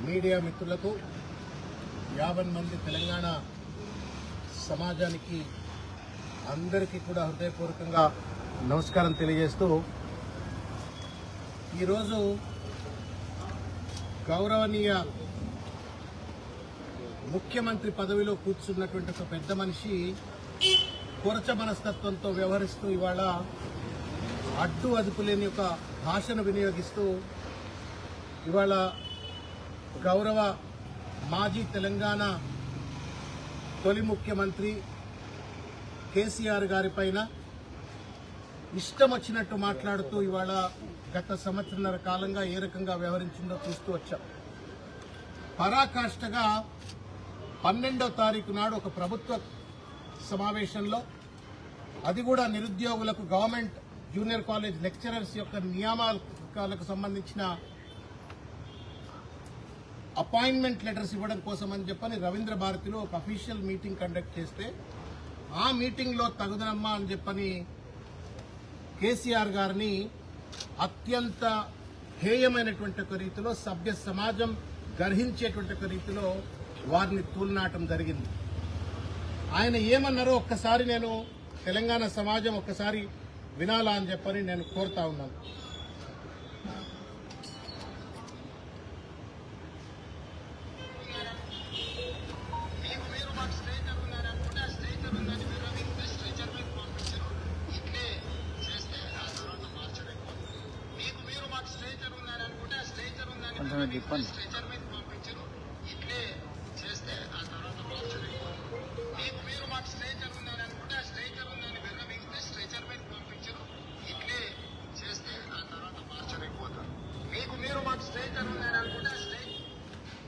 Media మిత్రులకు 50 మంది తెలంగాణ సమాజానికి అందరికీ కూడా హృదయపూర్వకంగా నమస్కారం తెలియజేస్తూ ఈరోజు గౌరవనీయ ముఖ్యమంత్రి పదవిలో కూర్చున్నటువంటి ఒక పెద్ద మనిషి కొరచ మనస్తత్వంతో వ్యవహరిస్తూ ఇవాళ అడ్డు అదుపు లేని ఒక భాషను వినియోగిస్తూ ఇవాళ గౌరవ మాజీ తెలంగాణ తొలి ముఖ్యమంత్రి కేసీఆర్ గారి పైన ఇష్టం వచ్చినట్టు మాట్లాడుతూ ఇవాళ గత సంవత్సరన్నర కాలంగా ఏ రకంగా వ్యవహరించిందో చూస్తూ వచ్చాం. పరాకాష్ఠగా 12వ తారీఖు నాడు ఒక ప్రభుత్వ సమావేశంలో, అది కూడా నిరుద్యోగులకు గవర్నమెంట్ జూనియర్ కాలేజ్ లెక్చరర్స్ యొక్క నియామకాలకు సంబంధించిన అపాయింట్మెంట్ లెటర్స్ ఇవ్వడం కోసం అని చెప్పని రవీంద్ర భారతిలో ఒక అఫీషియల్ మీటింగ్ కండక్ట్ చేస్తే, ఆ మీటింగ్లో తగుదనమ్మా అని చెప్పని కేసీఆర్ గారిని అత్యంత హేయమైనటువంటి ఒక రీతిలో, సభ్య సమాజం గర్హించేటువంటి ఒక రీతిలో వారిని తూలనాటం జరిగింది. ఆయన ఏమన్నారో ఒక్కసారి నేను తెలంగాణ సమాజం ఒక్కసారి వినాలా అని చెప్పని నేను కోరుతా ఉన్నాను.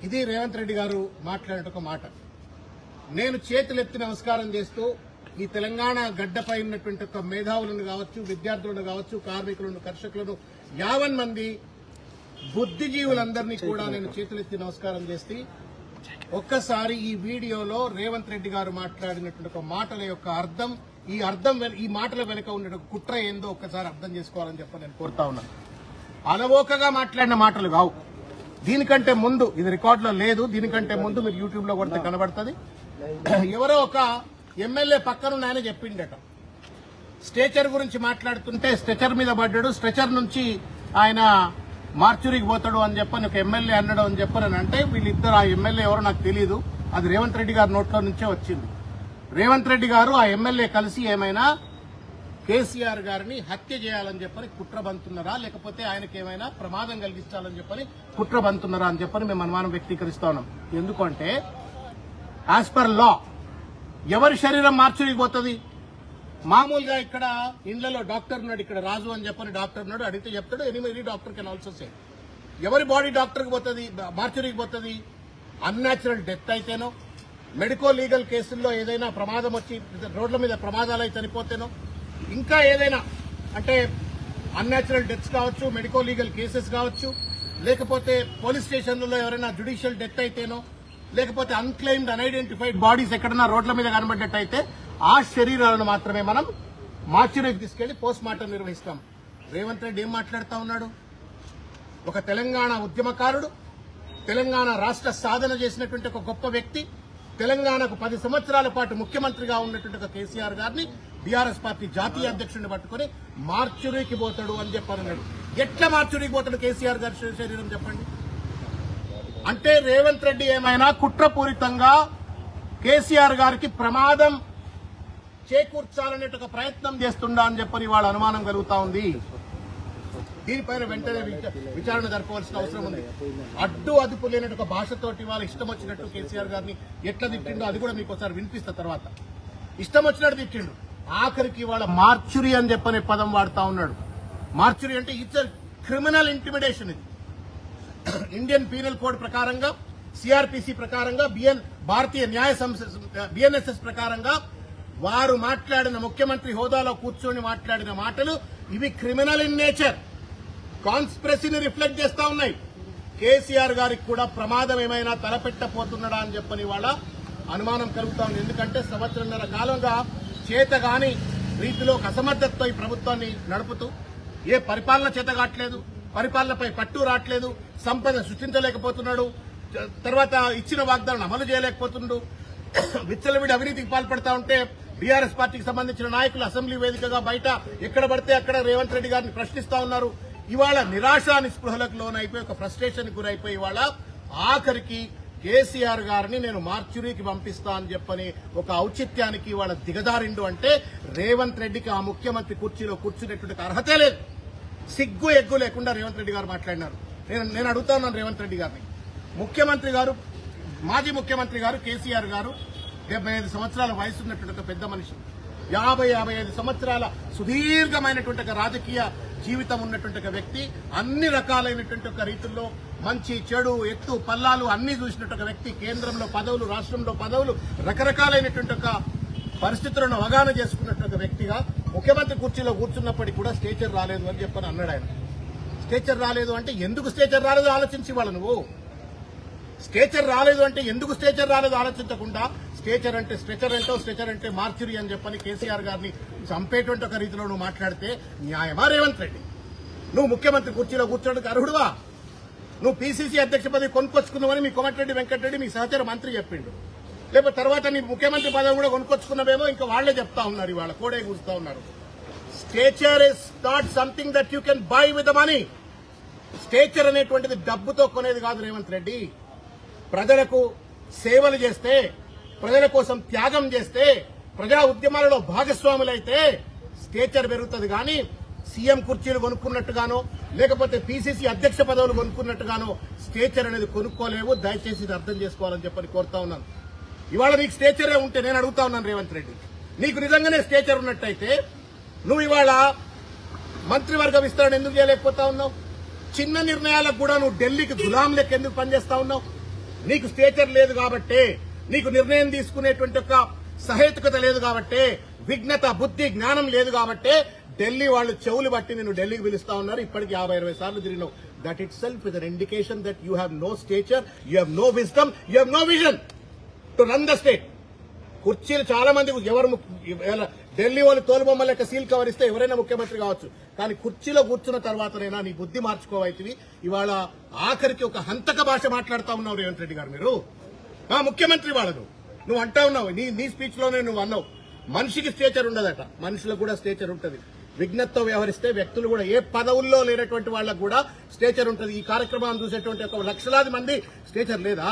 ఇది రేవంత్ రెడ్డి గారు మాట్లాడే ఒక మాట. నేను చేతులెత్తి నమస్కారం చేస్తూ ఈ తెలంగాణ గడ్డపై ఉన్నటువంటి ఒక మేధావులను కావచ్చు, విద్యార్థులను కావచ్చు, కార్మికులను, కర్షకులను 50 మంది బుద్ధిజీవులందరినీ కూడా నేను చేతులెత్తి నమస్కారం చేసి ఒక్కసారి ఈ వీడియోలో రేవంత్ రెడ్డి గారు మాట్లాడినటువంటి ఒక మాటల యొక్క అర్థం, ఈ మాటల వెనుక ఉండే కుట్ర ఏందో ఒక్కసారి అర్థం చేసుకోవాలని చెప్పి నేను కోరుతా ఉన్నాను. అలవోకగా మాట్లాడిన మాటలు కావు. దీనికంటే ముందు, ఇది రికార్డులో లేదు, దీనికంటే ముందు మీరు యూట్యూబ్ లో కొడితే కనబడుతుంది. ఎవరో ఒక ఎమ్మెల్యే పక్కనున్న ఆయన చెప్పిండట, స్ట్రెచర్ గురించి మాట్లాడుతుంటే స్ట్రెచర్ మీద పడ్డాడు, స్ట్రెచర్ నుంచి ఆయన మార్చురికి పోతాడు అని చెప్పని ఒక ఎమ్మెల్యే అన్నాడు అని చెప్పని అంటే, వీళ్ళిద్దరు, ఆ ఎమ్మెల్యే ఎవరో నాకు తెలియదు, అది రేవంత్ రెడ్డి గారి నోట్లో నుంచే వచ్చింది. రేవంత్ రెడ్డి గారు ఆ ఎమ్మెల్యే కలిసి ఏమైనా కేసీఆర్ గారిని హత్య చేయాలని చెప్పని కుట్ర బంతున్నారా, లేకపోతే ఆయనకి ఏమైనా ప్రమాదం కలిగించాలని చెప్పని కుట్ర బంతున్నారా అని చెప్పని మేము అనుమానం వ్యక్తీకరిస్తా ఉన్నాం. ఎందుకంటే యాజ్ పర్ లా ఎవరి శరీరం మార్చురికి పోతుంది? మామూలుగా ఇక్కడ ఇండ్లలో డాక్టర్ ఉన్నాడు, ఇక్కడ రాజు అని చెప్పని డాక్టర్ ఉన్నాడు, అడిగితే చెప్తాడు any doctor can also say. ఎవరి బాడీ డాక్టర్కి పోతుంది, మార్చురికి పోతుంది? అన్యాచురల్ డెత్ అయితేనో, మెడికో లీగల్ కేసుల్లో ఏదైనా ప్రమాదం వచ్చి రోడ్ల మీద ప్రమాదాలు అయితే చనిపోతేనో, ఇంకా ఏదైనా అంటే అన్యాచురల్ డెత్స్ కావచ్చు, మెడికో లీగల్ కేసెస్ కావచ్చు, లేకపోతే పోలీస్ స్టేషన్లలో ఎవరైనా జ్యుడిషియల్ డెత్ అయితేనో, లేకపోతే అన్క్లెయిమ్డ్ అన్ఐడెంటిఫైడ్ బాడీస్ ఎక్కడన్నా రోడ్ల మీద కనబడ్డట్టయితే ఆ శరీరాలను మాత్రమే మనం మార్చురీకి తీసుకెళ్లి పోస్ట్ మార్టం నిర్వహిస్తాం. రేవంత్ రెడ్డి ఏం మాట్లాడుతా ఉన్నాడు? ఒక తెలంగాణ ఉద్యమకారుడు, తెలంగాణ రాష్ట్ర సాధన చేసినటువంటి ఒక గొప్ప వ్యక్తి, తెలంగాణకు 10 సంవత్సరాల పాటు ముఖ్యమంత్రిగా ఉన్నటువంటి ఒక కేసీఆర్ గారిని బీఆర్ఎస్ పార్టీ జాతీయ అధ్యక్షుడిని పట్టుకుని మార్చురీకి పోతాడు అని చెప్పన్నాడు. ఎట్లా మార్చురీకి పోతాడు కేసీఆర్ గారి శరీరం చెప్పండి? అంటే రేవంత్ రెడ్డి ఏమైనా కుట్రపూరితంగా కేసీఆర్ గారికి ప్రమాదం చేకూర్చాలనే ఒక ప్రయత్నం చేస్తుండా అని చెప్పని వాళ్ళ అనుమానం కలుగుతా ఉంది. దీనిపైన వెంటనే విచారణ జరపవలసిన అవసరం ఉంది. అడ్డు అదుపు లేనట్టు ఒక భాషతోటి వాళ్ళ ఇష్టం వచ్చినట్టు కేసీఆర్ గారిని ఎట్లా తిట్టిండో అది కూడా మీకు ఒకసారి వినిపిస్తా. తర్వాత ఇష్టం వచ్చినట్టు తిట్టిండు, ఆఖరికి వాళ్ళ మార్చురీ అని చెప్పనే పదం వాడుతా ఉన్నాడు. మార్చురీ అంటే ఇట్స్ క్రిమినల్ ఇంటిమిడేషన్. ఇది ఇండియన్ పీనల్ కోడ్ ప్రకారంగా, సిఆర్పిసి ప్రకారంగా, భారతీయ న్యాయ బిఎన్ఎస్ఎస్ ప్రకారంగా వారు మాట్లాడిన, ముఖ్యమంత్రి హోదాలో కూర్చొని మాట్లాడిన మాటలు ఇవి క్రిమినల్ ఇన్ నేచర్, కాన్స్పిరసీని రిఫ్లెక్ట్ చేస్తా ఉన్నాయి. కేసీఆర్ గారికి కూడా ప్రమాదం ఏమైనా తలపెట్టపోతున్నాడా అని చెప్పని వాళ్ళ అనుమానం కలుగుతా ఉంది. ఎందుకంటే సంవత్సరంన్నర కాలంగా చేతగాని రీతిలో అసమర్థతతో ఈ ప్రభుత్వాన్ని నడుపుతూ ఏ పరిపాలన చేత కావట్లేదు, పరిపాలనపై పట్టు రావట్లేదు, సంపద సృష్టించలేకపోతున్నాడు, తర్వాత ఇచ్చిన వాగ్దానం అమలు చేయలేకపోతున్నాడు. విచ్చలవిడి అవినీతికి పాల్పడతా ఉంటే బీఆర్ఎస్ పార్టీకి సంబంధించిన నాయకులు అసెంబ్లీ వేదికగా బయట ఎక్కడ పడితే అక్కడ రేవంత్ రెడ్డి గారిని ప్రశ్నిస్తా ఉన్నారు. ఇవాళ నిరాశ నిస్పృహలకు లోనైపోయి ఒక ఫ్రస్ట్రేషన్ గురైపోయి ఇవాళ ఆఖరికి కేసీఆర్ గారిని నేను మార్చురీకి పంపిస్తా అని చెప్పని ఒక ఔచిత్యానికి ఇవాళ దిగదారిండు అంటే రేవంత్ రెడ్డికి ఆ ముఖ్యమంత్రి కుర్చీలో కూర్చునేటువంటి అర్హతే లేదు. సిగ్గు ఎగ్గు లేకుండా రేవంత్ రెడ్డి గారు మాట్లాడినారు. నేను అడుగుతా ఉన్నాను రేవంత్ రెడ్డి గారిని, ముఖ్యమంత్రి గారు, మాజీ ముఖ్యమంత్రి గారు కేసీఆర్ గారు 75 సంవత్సరాల వయసు ఉన్నటువంటి ఒక పెద్ద మనిషి, 55 సంవత్సరాల సుదీర్ఘమైనటువంటి ఒక రాజకీయ జీవితం ఉన్నటువంటి ఒక వ్యక్తి, అన్ని రకాలైనటువంటి ఒక రీతుల్లో మంచి చెడు ఎత్తు పల్లాలు అన్ని చూసినట్టు ఒక వ్యక్తి, కేంద్రంలో పదవులు రాష్ట్రంలో పదవులు రకరకాలైనటువంటి ఒక పరిస్థితులను అవగాహన చేసుకున్నట్టు ఒక వ్యక్తిగా ముఖ్యమంత్రి కుర్చీలో కూర్చున్నప్పటికీ కూడా స్టేచర్ రాలేదు అని చెప్పని అన్నాడు ఆయన. స్టేచర్ రాలేదు అంటే ఎందుకు స్టేచర్ రాలేదో ఆలోచించి వాళ్ళ నువ్వు స్టేచర్ రాలేదు అంటే ఎందుకు స్టేచర్ రాలేదు ఆలోచించకుండా స్టేచర్ అంటే స్ట్రెచర్ అంటో స్ట్రెచర్ అంటే మార్చురీ అని చెప్పని కేసీఆర్ గారిని చంపేటువంటి ఒక రీతిలో నువ్వు మాట్లాడితే న్యాయమా రేవంత్ రెడ్డి? నువ్వు ముఖ్యమంత్రి కుర్చీలో కూర్చోడానికి అర్హుడువా? నువ్వు పీసీసీ అధ్యక్ష పదవి కొనుక్కొచ్చుకున్నావని మీ కోమటిరెడ్డి వెంకటరెడ్డి మీ సహచర మంత్రి చెప్పిండు. లేకపోతే తర్వాత నీ ముఖ్యమంత్రి పదవి కూడా కొనుక్కొచ్చుకున్నావేమో ఇంకా వాళ్లే చెప్తా ఉన్నారు, ఇవాళ కోడే కూర్చుతా ఉన్నారు. Stature is not something that you can buy with money. Stature అనేటువంటిది డబ్బుతో కొనేది కాదు రేవంత్ రెడ్డి. ప్రజలకు సేవలు చేస్తే, ప్రజల కోసం త్యాగం చేస్తే, ప్రజా ఉద్యమాలలో భాగస్వాములైతే స్టేచర్ పెరుగుతుంది. కానీ సీఎం కుర్చీలు కొనుక్కున్నట్టుగానో లేకపోతే పీసీసీ అధ్యక్ష పదవులు కొనుక్కున్నట్టుగానో స్టేచర్ అనేది కొనుక్కోలేవు. దయచేసి ఇది అర్థం చేసుకోవాలని చెప్పని కోరుతా ఉన్నాను. ఇవాళ నీకు స్టేచరే ఉంటే నేను అడుగుతా ఉన్నాను రేవంత్ రెడ్డి, నీకు నిజంగానే స్టేచర్ ఉన్నట్టయితే నువ్వు ఇవాళ మంత్రివర్గ విస్తరణ ఎందుకు చేయలేకపోతా ఉన్నావు? చిన్న నిర్ణయాలకు కూడా నువ్వు ఢిల్లీకి గులాం లెక్క ఎందుకు పనిచేస్తా ఉన్నావు? నీకు స్టేచర్ లేదు కాబట్టే, నీకు నిర్ణయం తీసుకునేటువంటి ఒక సహేతుకత లేదు కాబట్టే, విఘ్నత బుద్ధి జ్ఞానం లేదు కాబట్టే ఢిల్లీ వాళ్ళు చెవులు బట్టి నిన్ను ఢిల్లీకి పిలుస్తా ఉన్నారు. ఇప్పటికి 50-20 సార్లు తిరిగినావు. That itself is an indication that you have no stature, you have no wisdom, you have no vision to run the state. కుర్చీలు చాలా మంది ఢిల్లీ వాళ్ళు తోలుబొమ్మ లెక్క సీల్ కవర్ ఇస్తే ఎవరైనా ముఖ్యమంత్రి కావచ్చు, కానీ కుర్చీలో కూర్చున్న తర్వాతనైనా నీ బుద్ధి మార్చుకోవైతివి. ఇవాళ ఆఖరికి ఒక హంతక భాష మాట్లాడుతా ఉన్నావు రేవంత్ రెడ్డి గారు. మీరు ముఖ్యమంత్రి వాళ్ళను నువ్వు అంటా ఉన్నావు, నీ స్పీచ్ లోనే నువ్వు అన్నావు మనిషికి స్టేచర్ ఉండదట. మనుషులకు కూడా స్టేచర్ ఉంటుంది. విఘ్నతతో వ్యవహరిస్తే వ్యక్తులు కూడా ఏ పదవుల్లో లేనటువంటి వాళ్ళకు కూడా స్టేచర్ ఉంటుంది. ఈ కార్యక్రమాన్ని చూసేటువంటి ఒక లక్షలాది మంది స్టేచర్ లేదా?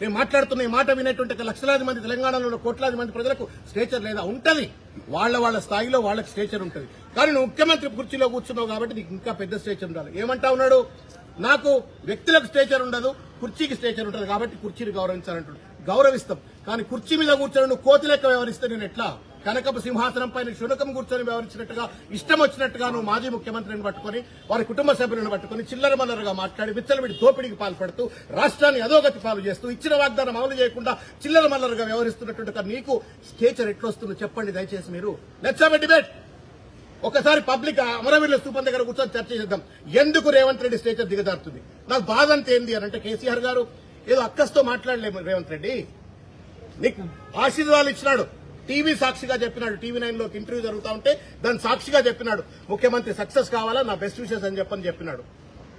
నేను మాట్లాడుతున్న ఈ మాట వినేటువంటి ఒక లక్షలాది మంది తెలంగాణలో ఉన్న కోట్లాది మంది ప్రజలకు స్టేచర్ లేదా? ఉంటది. వాళ్ళ స్థాయిలో వాళ్ళకి స్టేచర్ ఉంటుంది. కానీ నువ్వు ముఖ్యమంత్రి కుర్చీలో కూర్చున్నావు కాబట్టి నీకు ఇంకా పెద్ద స్టేచర్ ఉండాలి. ఏమంటా ఉన్నాడు? నాకు వ్యక్తులకు స్టేచర్ ఉండదు, కుర్చీకి స్టేచర్ ఉంటుంది కాబట్టి కుర్చీని గౌరవించాలంటాడు. గౌరవిస్తాం, కానీ కుర్చీ మీద కూర్చొని నువ్వు కోతి లెక్క వ్యవహరిస్తే నేను ఎట్లా? కనకపు సింహాసనం పైన శునకం కూర్చొని వ్యవహరించినట్టుగా ఇష్టం వచ్చినట్టుగా నువ్వు మాజీ ముఖ్యమంత్రిని పట్టుకుని వారి కుటుంబ సభ్యులను పట్టుకుని చిల్లర మల్లరగా మాట్లాడి విచ్చలవిడి దోపిడీకి పాల్పడుతూ రాష్ట్రాన్ని అధోగతి పాలు చేస్తూ ఇచ్చిన వాగ్దానం అమలు చేయకుండా చిల్లర మల్లరగా వ్యవహరిస్తున్నటువంటి నీకు స్టేచర్ ఎట్లొస్తుందో చెప్పండి దయచేసి. మీరు లెట్స్ హావ్ ఎ డిబేట్. ఒకసారి పబ్లిక్ అమరవీరుల స్థూపం దగ్గర కూర్చొని చర్చ చేద్దాం. ఎందుకు రేవంత్ రెడ్డి స్టేచర్ దిగజారుతుంది? నాకు బాధ అంత ఏంది అని అంటే కేసీఆర్ గారు ఏదో అక్కస్తో మాట్లాడలేము. రేవంత్ రెడ్డి నీకు ఆశీర్వాదాలు ఇచ్చినాడు, టీవీ సాక్షిగా చెప్పినాడు. టీవీ 9 లో ఇంటర్వ్యూ జరుగుతా ఉంటే దాని సాక్షిగా చెప్పినాడు ముఖ్యమంత్రి సక్సెస్ కావాలా, నా బెస్ట్ విషెస్ అని చెప్పినాడు.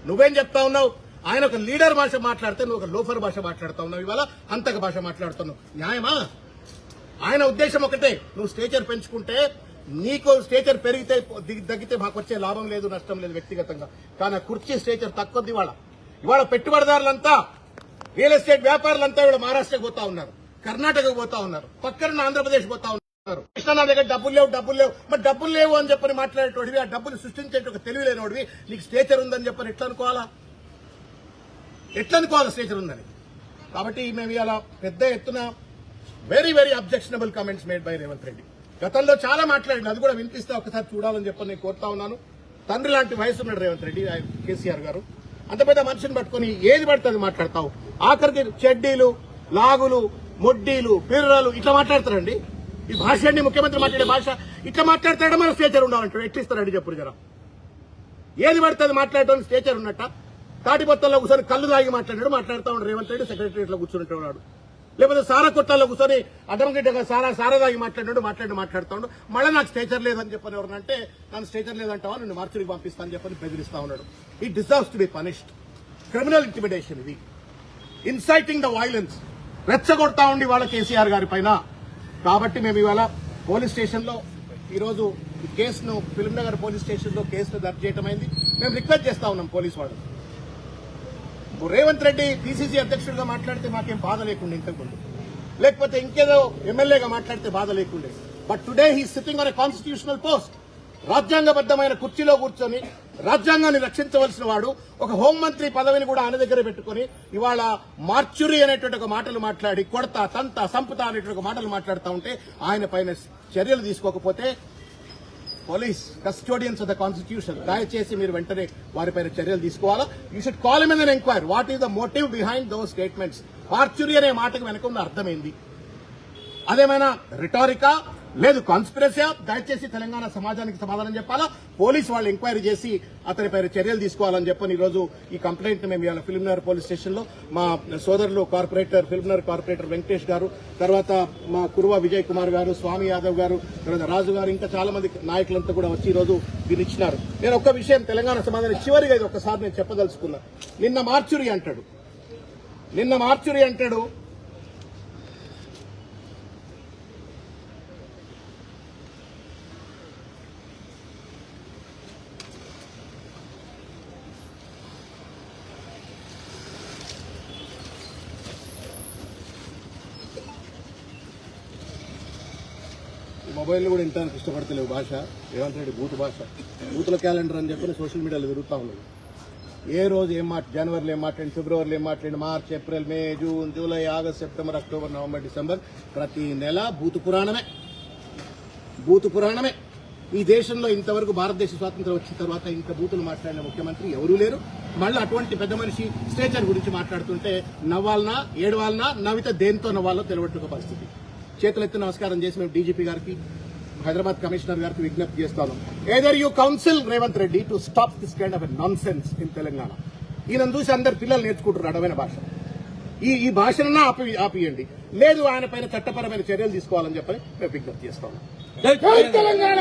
నువ్వేం చెప్తా ఉన్నావు? ఆయన ఒక లీడర్ భాష మాట్లాడితే నువ్వు ఒక లోఫర్ భాష మాట్లాడుతా ఉన్నావు. ఇవాళ హంతక భాష మాట్లాడుతున్నావు. న్యాయమా? ఆయన ఉద్దేశం ఒకటే, నువ్వు స్టేచర్ పెంచుకుంటే నీకు స్టేచర్ పెరిగితే తగ్గితే మాకు వచ్చే లాభం లేదు, నష్టం లేదు వ్యక్తిగతంగా. కానీ ఆ కుర్చీ స్టేచర్ తక్కువది. ఇవాళ పెట్టుబడిదారులంతా, రియల్ ఎస్టేట్ వ్యాపారులంతా ఇవాళ మహారాష్ట్రకు పోతా ఉన్నారు, కర్ణాటకకు పోతా ఉన్నారు, పక్కన ఆంధ్రప్రదేశ్ పోతా ఉన్నారు. కృష్ణ నా దగ్గర డబ్బులు లేవు మరి డబ్బులు లేవు అని చెప్పని మాట్లాడేటోడివి, ఆ డబ్బులు సృష్టించే ఒక తెలివి లేనివాడివి నీకు స్టేచర్ ఉందని చెప్పని ఎట్లా అనుకోవాలా స్టేచర్ ఉందని? కాబట్టి మేము ఇలా పెద్ద ఎత్తున very very objectionable comments made by Revanth Reddy. గతంలో చాలా మాట్లాడింది, అది కూడా వినిపిస్తే ఒకసారి చూడాలని చెప్పని నేను కోరుతా ఉన్నాను. తండ్రి లాంటి వయసు ఉన్నాడు రేవంత్ రెడ్డి, కేసీఆర్ గారు. అంత పెద్ద మనిషిని పట్టుకుని ఏది పడుతుంది మాట్లాడతావు. ఆఖరికి చెడ్డీలు, లాగులు, మొడ్డీలు, పిర్రలు ఇట్లా మాట్లాడతారండి. ఈ భాష అండి ముఖ్యమంత్రి మాట్లాడే భాష. ఇట్లా మాట్లాడతాడా మన స్టేచర్ ఉండాలంటాడు. ఎట్లిస్తారండి చెప్పుడు జరా? ఏది పడుతుంది మాట్లాడటం స్టేచర్ ఉన్నట్ట? తాటిపత్తల్లో కూర్చొని కళ్ళు తాగి మాట్లాడుతూ ఉన్నాడు రేవంత్ రెడ్డి. సెక్రటరియట్ లో కూర్చుంటున్నాడు. లేకపోతే సారా కొట్టాల్లో కూర్చొని అడ్డంగిడ్డగా సారా తాగి మాట్లాడుతాడు. మళ్ళీ నాకు స్టేచర్ లేదని చెప్పని ఎవరినంటే నన్ను స్టేచర్ లేదంటావా, నిన్ను మార్చురికి పంపిస్తానని చెప్పని బెదిరిస్తా ఉన్నాడు. ఈ deserves to be punished. Criminal intimidation ఇది. ఇన్సైటింగ్ ద వైలెన్స్, రెచ్చగొడతా ఉండి వాళ్ళ కేసీఆర్ గారి పైన. కాబట్టి మేము ఇవాళ పోలీస్ స్టేషన్ లో ఈరోజు ఈ కేసును ఫిల్మ్నగర్ పోలీస్ స్టేషన్ లో కేసును దర్జు చేయడం అయింది. మేము రిక్వెస్ట్ చేస్తా ఉన్నాం పోలీసు వాళ్ళు, రేవంత్ రెడ్డి పిసిసి అధ్యక్షుడిగా మాట్లాడితే మాకేం బాధ లేకుండే ఇంతకుముందు, లేకపోతే ఇంకేదో ఎమ్మెల్యేగా మాట్లాడితే బాధ లేకుండే. But today he sitting on a constitutional post. రాజ్యాంగబద్దమైన కుర్చీలో కూర్చొని రాజ్యాంగాన్ని రక్షించవలసిన వాడు ఒక హోంమంత్రి పదవిని కూడా ఆయన దగ్గర పెట్టుకుని ఇవాళ మార్చురి అనేటువంటి ఒక మాటలు మాట్లాడి కొడతా తంతా సంపుతా అనేటువంటి ఒక మాటలు మాట్లాడుతూ ఉంటే ఆయన పైన చర్యలు తీసుకోకపోతే police custodians of the constitution, దయచేసి మీరు వెంటనే వారిపైన చర్యలు తీసుకోవాలా. You should call him in an enquiry. What is the motive behind those statements? Mortuary అనే మాటకు వెనక ఉన్న అర్థమైంది. అదేమైనా రిటారికా లేదు కాన్స్పిరసీ? దయచేసి తెలంగాణ సమాజానికి సమాధానం చెప్పాలా. పోలీసు వాళ్ళు ఎంక్వైరీ చేసి అతనిపైన చర్యలు తీసుకోవాలని చెప్పని ఈరోజు ఈ కంప్లైంట్ మేము ఇవాళ ఫిల్మ్నగర్ పోలీస్ స్టేషన్ లో మా సోదరులు ఫిల్మ్నగర్ కార్పొరేటర్ వెంకటేష్ గారు, తర్వాత మా కురువ విజయ్ కుమార్ గారు, స్వామి యాదవ్ గారు, తర్వాత రాజు గారు, ఇంకా చాలా మంది నాయకులంతా కూడా వచ్చి ఈరోజు దీన్ని ఇచ్చినారు. నేను ఒక్క విషయం తెలంగాణ సమాజానికి చివరిగా ఇది ఒక్కసారి నేను చెప్పదలుచుకున్నా. నిన్న మార్చురి అంటాడు. మొబైల్ కూడా వినడానికి ఇష్టపడతలేవు భాష. రేవంత్ రెడ్డి బూతుల క్యాలెండర్ అని చెప్పి సోషల్ మీడియాలో తిరుగుతూ ఉన్నది. ఏ రోజు జనవరిలో ఏం మాట్లాడి, ఫిబ్రవరిలో ఏం మాట్లాడి, March, April, May, June, July, August, September, October, November, December ప్రతి నెల బూతు పురాణమే. ఈ దేశంలో ఇంతవరకు భారతదేశ స్వాతంత్రం వచ్చిన తర్వాత ఇంత బూతులు మాట్లాడిన ముఖ్యమంత్రి ఎవరూ లేరు. మళ్ళీ అటువంటి పెద్ద మనిషి స్టేచర్ గురించి మాట్లాడుతుంటే నవ్వాలనా ఏడవాలనా, నవ్వితే దేంతో నవ్వాలో తెలియట్టున్న పరిస్థితి. చేతులెత్తి నమస్కారం చేసి మేము డీజీపీ గారికి, హైదరాబాద్ కమిషనర్ గారికి విజ్ఞప్తి చేస్తాను. Either you council Revanth Reddy to stop this kind of non sense in Telangana. ఈయన చూసి అందరు పిల్లలు నేర్చుకుంటారు అడవైన భాష. ఈ భాషనన్నా ఆపియండి, లేదు ఆయన పైన చట్టపరమైన చర్యలు తీసుకోవాలని చెప్పని మేము విజ్ఞప్తి చేస్తాము. జై తెలంగాణ.